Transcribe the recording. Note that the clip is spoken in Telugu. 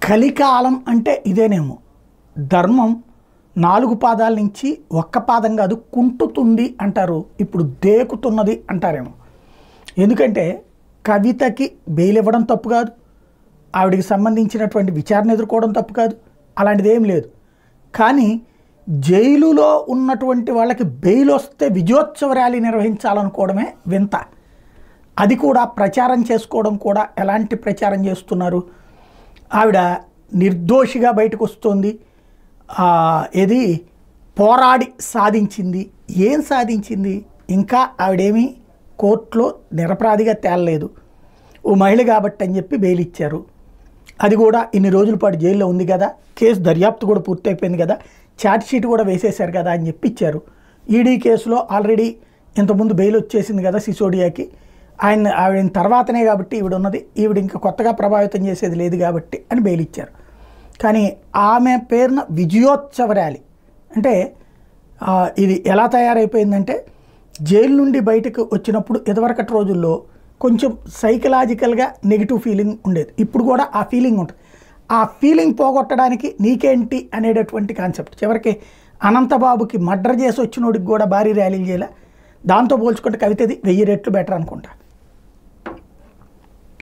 కలికాలం అంటే ఇదేనేమో. ధర్మం 4 పాదాల నుంచి ఒక్క పాదం కాదు కుంటుతుంది అంటారు, ఇప్పుడు దేకుతున్నది అంటారేమో. ఎందుకంటే కవితకి బెయిల్ ఇవ్వడం తప్పు కాదు, ఆవిడికి సంబంధించినటువంటి విచారణ ఎదుర్కోవడం తప్పు కాదు, అలాంటిది ఏం లేదు. కానీ జైలులో ఉన్నటువంటి వాళ్ళకి బెయిల్ వస్తే విజయోత్సవ ర్యాలీ నిర్వహించాలనుకోవడమే వింత. అది కూడా ప్రచారం చేసుకోవడం కూడా ఎలాంటి ప్రచారం చేస్తున్నారు? ఆవిడ నిర్దోషిగా బయటకు వస్తుంది, ఏది పోరాడి సాధించింది. ఏం సాధించింది? ఇంకా ఆవిడేమీ కోర్టులో నిరపరాధిగా తేలలేదు. ఓ మహిళ కాబట్టి అని చెప్పి బెయిల్ ఇచ్చారు. అది కూడా ఇన్ని రోజుల పాటు జైల్లో ఉంది కదా, కేసు దర్యాప్తు కూడా పూర్తయిపోయింది కదా, ఛార్జ్షీట్ కూడా వేసేశారు కదా అని చెప్పి ఇచ్చారు. ఈడీ కేసులో ఆల్రెడీ ఇంతకుముందు బెయిల్ వచ్చేసింది కదా సిసోడియాకి, ఆవిడ తర్వాతనే కాబట్టి ఈవిడ ఉన్నది, ఈవిడ ఇంకా కొత్తగా ప్రభావితం చేసేది లేదు కాబట్టి అని బెయిల్ ఇచ్చారు. కానీ ఆమె పేరున విజయోత్సవ ర్యాలీ అంటే ఇది ఎలా తయారైపోయిందంటే, జైలు నుండి బయటకు వచ్చినప్పుడు ఇదివరకటి రోజుల్లో కొంచెం సైకలాజికల్గా నెగిటివ్ ఫీలింగ్ ఉండేది, ఇప్పుడు కూడా ఆ ఫీలింగ్ ఉంటుంది. ఆ ఫీలింగ్ పోగొట్టడానికి నీకేంటి అనేటటువంటి కాన్సెప్ట్. చివరికి అనంతబాబుకి మర్డర్ చేసి వచ్చినోడికి కూడా భారీ ర్యాలీలు చేయాలి, దాంతో పోల్చుకుంటే కవితది 1000 రెట్లు బెటర్ అనుకుంటా.